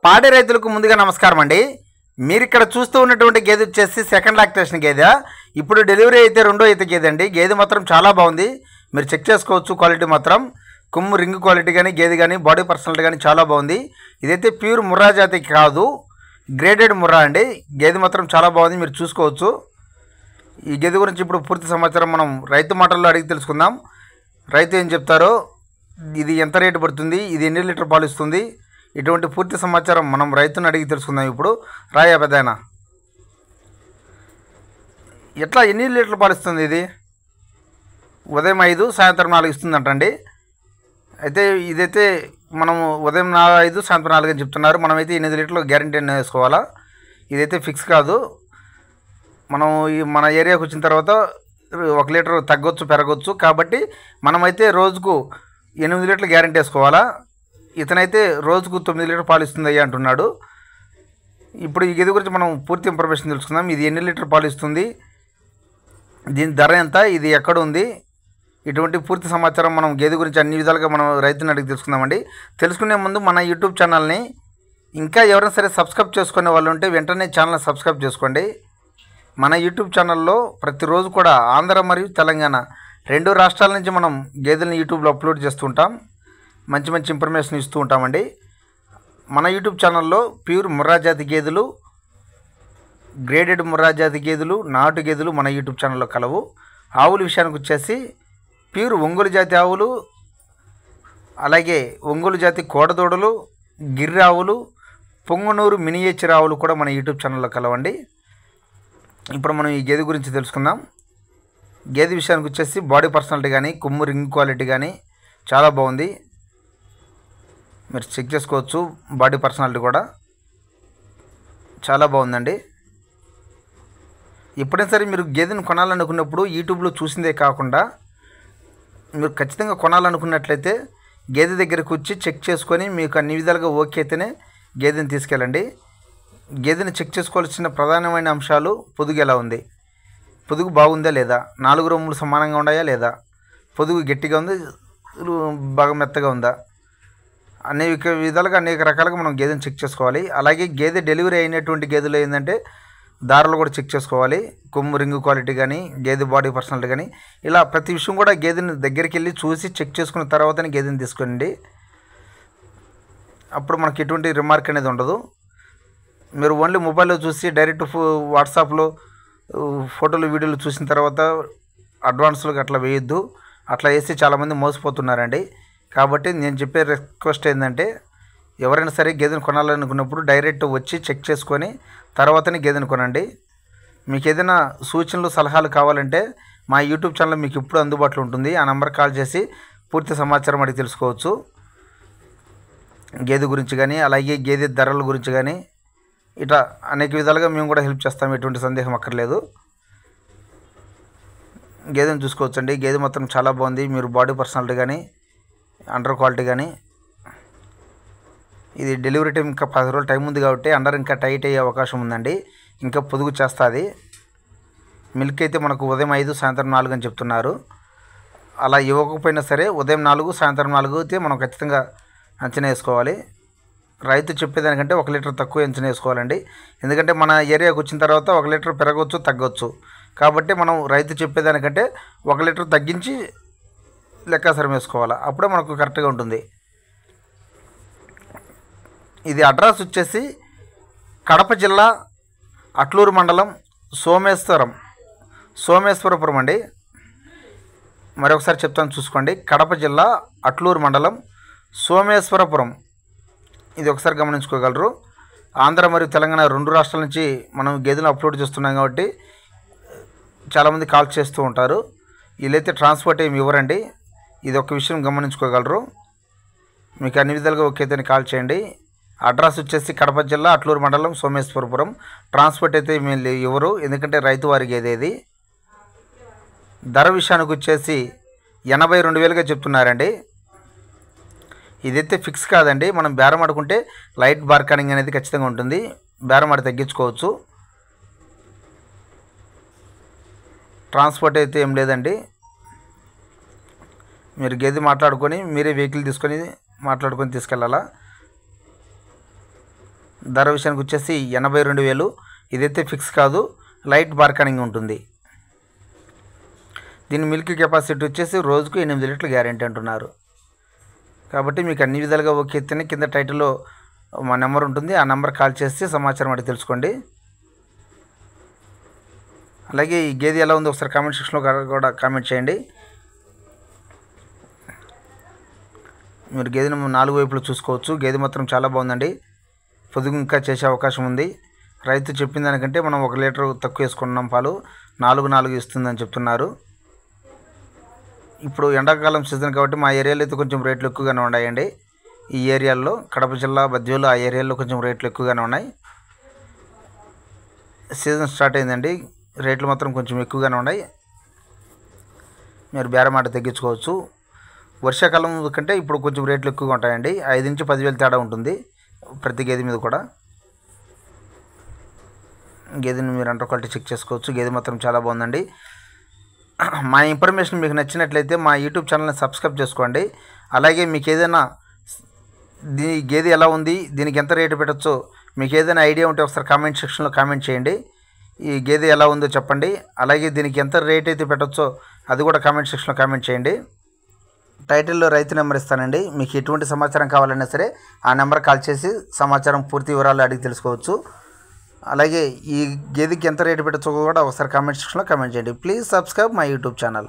పాడి రైతులకు ముందుగా నమస్కారం అండి. మీరు ఇక్కడ చూస్తూ ఉన్నటువంటి గేదె వచ్చేసి సెకండ్ లాక్టేషన్ గేదె. ఇప్పుడు డెలివరీ అయితే రెండో అయితే గేదె అండి. గేదె మాత్రం చాలా బాగుంది, మీరు చెక్ చేసుకోవచ్చు. క్వాలిటీ మాత్రం కొమ్ము రింగ్ క్వాలిటీ కానీ గేదె కానీ బాడీ పర్సనాలిటీ కానీ చాలా బాగుంది. ఇదైతే ప్యూర్ ముర్రా జాతి కాదు, గ్రేడెడ్ ముర్రా అండి. గేదె మాత్రం చాలా బాగుంది, మీరు చూసుకోవచ్చు. ఈ గేదె గురించి ఇప్పుడు పూర్తి సమాచారం మనం రైతు మాటల్లో అడిగి తెలుసుకుందాం. రైతు ఏం చెప్తారో, ఇది ఎంత రేటు పడుతుంది, ఇది ఎన్ని లీటర్ పాలు ఇస్తుంది, ఇటువంటి పూర్తి సమాచారం మనం రైతుని అడిగి తెలుసుకుందాం. ఇప్పుడు రాయా పెద్దాయన, ఎట్లా ఎన్ని లీటర్లు పాలు ఇస్తుంది ఇది? ఉదయం 5 సాయంత్రం 4 ఇస్తుందంటండి. అయితే ఇదైతే మనము ఉదయం 5 సాయంత్రం 4 అని చెప్తున్నారు. మనమైతే 8 లీటర్లు గ్యారంటీ వేసుకోవాలా. ఇదైతే ఫిక్స్ కాదు. మనం మన ఏరియాకి వచ్చిన తర్వాత 1 లీటర్ తగ్గొచ్చు పెరగొచ్చు. కాబట్టి మనమైతే రోజుకు 8 లీటర్లు గ్యారంటీ వేసుకోవాలా. ఇతనైతే రోజుకు 9 లీటర్ పాలు ఇస్తుంది అయ్యా అంటున్నాడు. ఇప్పుడు ఈ గేదె గురించి మనం పూర్తి ఇన్ఫర్మేషన్ తెలుసుకుందాం. ఇది ఎన్ని లీటర్ పాలు ఇస్తుంది, దీని ధర ఎంత, ఇది ఎక్కడ ఉంది, ఇటువంటి పూర్తి సమాచారం మనం గేదె గురించి అన్ని విధాలుగా మనం రైతుని అడిగి తెలుసుకుందామండి. తెలుసుకునే ముందు మన యూట్యూబ్ ఛానల్ని ఇంకా ఎవరైనా సరే సబ్స్క్రైబ్ చేసుకునే వాళ్ళు ఉంటే వెంటనే ఛానల్ సబ్స్క్రైబ్ చేసుకోండి. మన యూట్యూబ్ ఛానల్లో ప్రతిరోజు కూడా ఆంధ్ర మరియు తెలంగాణ 2 రాష్ట్రాల నుంచి మనం గేదెలను యూట్యూబ్లో అప్లోడ్ చేస్తుంటాం. మంచి మంచి ఇన్ఫర్మేషన్ ఇస్తూ ఉంటామండి. మన యూట్యూబ్ ఛానల్లో ప్యూర్ ముర్రా జాతి గేదెలు, గ్రేడెడ్ ముర్రా జాతి గేదెలు, నాటు గేదెలు మన యూట్యూబ్ ఛానల్లో కలవు. ఆవుల విషయానికి వచ్చేసి ప్యూర్ ఒంగోలు జాతి ఆవులు, అలాగే ఒంగోలు జాతి కోడదూడలు, గిర్రె ఆవులు, పొంగనూరు మినియేచర్ ఆవులు కూడా మన యూట్యూబ్ ఛానల్లో కలవండి. ఇప్పుడు మనం ఈ గేదె గురించి తెలుసుకుందాం. గేదె విషయానికి వచ్చేసి బాడీ పర్సనాలిటీ కానీ కొమ్ము రింగ్ క్వాలిటీ కానీ చాలా బాగుంది, మీరు చెక్ చేసుకోవచ్చు. బాడీ పర్సనాలిటీ కూడా చాలా బాగుందండి. ఎప్పుడైనా సరే మీరు గేదెను కొనాలనుకున్నప్పుడు యూట్యూబ్లో చూసిందే కాకుండా మీరు ఖచ్చితంగా కొనాలనుకున్నట్లయితే గేదె దగ్గరకు వచ్చి చెక్ చేసుకొని మీకు అన్ని విధాలుగా ఓకే అయితేనే గేదెని తీసుకెళ్ళండి. గేదెని చెక్ చేసుకోవాల్సిన ప్రధానమైన అంశాలు, పొదుగు ఎలా ఉంది, పొదుగు బాగుందా లేదా, 4 రొమ్ములు సమానంగా ఉన్నాయా లేదా, పొదుగు గట్టిగా ఉంది బాగా మెత్తగా ఉందా, అనేక విధాలుగా అనేక రకాలుగా మనం గేదెని చెక్ చేసుకోవాలి. అలాగే గేదె డెలివరీ అయినటువంటి గేదెలు ఏంటంటే దారులు కూడా చెక్ చేసుకోవాలి. కొమ్ము రింగు క్వాలిటీ కానీ గేదె బాడీ పర్సనాలిటీ కానీ ఇలా ప్రతి విషయం కూడా గేదెని దగ్గరికి వెళ్ళి చూసి చెక్ చేసుకున్న తర్వాతనే గేదెని తీసుకోండి. అప్పుడు మనకి ఎటువంటి రిమార్క్ అనేది ఉండదు. మీరు ఓన్లీ మొబైల్లో చూసి డైరెక్ట్ వాట్సాప్లో ఫోటోలు వీడియోలు చూసిన తర్వాత అడ్వాన్స్లకు అట్లా వేయొద్దు. అట్లా వేసి చాలామంది మోసపోతున్నారండి. కాబట్టి నేను చెప్పే రిక్వెస్ట్ ఏంటంటే ఎవరైనా సరే గేదెను కొనాలనుకున్నప్పుడు డైరెక్ట్ వచ్చి చెక్ చేసుకొని తర్వాతనే గేదెను కొనండి. మీకు ఏదైనా సూచనలు సలహాలు కావాలంటే మా యూట్యూబ్ ఛానల్ మీకు ఇప్పుడు అందుబాటులో ఉంటుంది. ఆ నెంబర్ కాల్ చేసి పూర్తి సమాచారం అడిగి తెలుసుకోవచ్చు. గేదె గురించి కానీ అలాగే గేదె ధరల గురించి కానీ ఇట్లా అనేక విధాలుగా మేము కూడా హెల్ప్ చేస్తాం, ఎటువంటి సందేహం అక్కర్లేదు. గేదెను చూసుకోవచ్చండి. గేదె మాత్రం చాలా బాగుంది. మీరు బాడీ పర్సనాలిటీ కానీ అండర్ క్వాలిటీ కానీ, ఇది డెలివరీ టైం ఇంకా 10 రోజులు టైం ఉంది కాబట్టి అండర్ ఇంకా టైట్ అయ్యే అవకాశం ఉందండి. ఇంకా పొదుగు చేస్తుంది. మిల్క్ అయితే మనకు ఉదయం 5 సాయంత్రం 4 అని చెప్తున్నారు. అలా ఇవ్వకపోయినా సరే ఉదయం 4 సాయంత్రం 4 అయితే మనం ఖచ్చితంగా అంచనా వేసుకోవాలి. రైతు చెప్పేదానికంటే 1 లీటర్ తక్కువ అంచనా వేసుకోవాలండి. ఎందుకంటే మన ఏరియాకి వచ్చిన తర్వాత 1 లీటర్ పెరగవచ్చు తగ్గవచ్చు. కాబట్టి మనం రైతు చెప్పేదానికంటే 1 లీటర్ తగ్గించి లెక్కాసరం వేసుకోవాలి. అప్పుడే మనకు కరెక్ట్గా ఉంటుంది. ఇది అడ్రస్ వచ్చేసి కడప జిల్లా అట్లూరు మండలం సోమేశ్వరపురం అండి. మరొకసారి చెప్తాను చూసుకోండి. కడప జిల్లా అట్లూరు మండలం సోమేశ్వరపురం. ఇది ఒకసారి గమనించుకోగలరు. ఆంధ్ర మరియు తెలంగాణ 2 రాష్ట్రాల నుంచి మనం గేదెలు అప్లోడ్ చేస్తున్నాం కాబట్టి చాలామంది కాల్ చేస్తూ ఉంటారు. వీళ్ళైతే ట్రాన్స్పోర్ట్ ఏమి ఇవ్వరండి. ఇది ఒక విషయం గమనించుకోగలరు. మీకు అన్ని విధాలుగా ఒకేతని కాల్ చేయండి. అడ్రస్ వచ్చేసి కడప జిల్లా అట్లూరు మండలం సోమేశ్వరపురం. ట్రాన్స్పోర్ట్ అయితే మీరు ఎవరు, ఎందుకంటే రైతు వారికి ఏదేది. ధర విషయానికి వచ్చేసి 82,000గా చెప్తున్నారండి. ఇదైతే ఫిక్స్ కాదండి. మనం బేరం ఆడుకుంటే లైట్ బార్కానింగ్ అనేది ఖచ్చితంగా ఉంటుంది. బేరం ఆడి తగ్గించుకోవచ్చు. ట్రాన్స్పోర్ట్ అయితే ఏం లేదండి. మీరు గేదె మాట్లాడుకొని మీరే వెహికల్ తీసుకొని మాట్లాడుకొని తీసుకెళ్ళాలా. ధర విషయానికి వచ్చేసి 82,000. ఇదైతే ఫిక్స్ కాదు, లైట్ బార్కనింగ్ ఉంటుంది. దీని మిల్క్ కెపాసిటీ వచ్చేసి రోజుకు 8 లీటర్లు గ్యారెంటీ అంటున్నారు. కాబట్టి మీకు అన్ని విధాలుగా ఓకే అయితేనే కింద టైటిల్లో మా నెంబర్ ఉంటుంది, ఆ నెంబర్ కాల్ చేసి సమాచారం అడిగి తెలుసుకోండి. అలాగే ఈ గేదె ఎలా ఉందో ఒకసారి కామెంట్ సెక్షన్లో కూడా కామెంట్ చేయండి. మీరు గేదెను 4 వైపులు చూసుకోవచ్చు. గేదె మాత్రం చాలా బాగుందండి. పొదుగు ఇంకా చేసే అవకాశం ఉంది. రైతు చెప్పిన దానికంటే మనం 1 లీటర్ తక్కువ వేసుకున్నాం, పాలు 4 ఇస్తుందని చెప్తున్నారు. ఇప్పుడు ఎండాకాలం సీజన్ కాబట్టి మా ఏరియాలో అయితే కొంచెం రేట్లు ఎక్కువగానే ఉన్నాయండి. ఈ ఏరియాల్లో కడప జిల్లా బద్వేలు ఆ ఏరియాలో కొంచెం రేట్లు ఎక్కువగానే ఉన్నాయి. సీజన్ స్టార్ట్ అయిందండి, రేట్లు మాత్రం కొంచెం ఎక్కువగానే ఉన్నాయి. మీరు బేరమాట తగ్గించుకోవచ్చు. వర్షాకాలం కంటే ఇప్పుడు కొంచెం రేట్లు ఎక్కువగా ఉంటాయండి. 5 నుంచి 10,000 తేడా ఉంటుంది ప్రతి గేదె మీద కూడా. గేదెని మీరు అండర్ క్వాలిటీ చెక్ చేసుకోవచ్చు. గేదె మాత్రం చాలా బాగుందండి. మా ఇన్ఫర్మేషన్ మీకు నచ్చినట్లయితే మా యూట్యూబ్ ఛానల్ని సబ్స్క్రైబ్ చేసుకోండి. అలాగే మీకు ఏదైనా గేదె ఎలా ఉంది, దీనికి ఎంత రేటు పెట్టచ్చో మీకు ఏదైనా ఐడియా ఉంటే ఒకసారి కామెంట్ సెక్షన్లో కామెంట్ చేయండి. ఈ గేదె ఎలా ఉందో చెప్పండి. అలాగే దీనికి ఎంత రేట్ అయితే పెట్టచ్చో అది కూడా కామెంట్ సెక్షన్లో కామెంట్ చేయండి. టైటిల్లో రైతు నెంబర్ ఇస్తానండి. మీకు ఎటువంటి సమాచారం కావాలన్నా సరే ఆ నెంబర్ కాల్ చేసి సమాచారం పూర్తి వివరాలు అడిగి తెలుసుకోవచ్చు. అలాగే ఈ గేదెకి ఎంత రేటు పెట్టచ్చో కూడా ఒకసారి కామెంట్ సెక్షన్లో కామెంట్ చేయండి. Please subscribe my YouTube channel.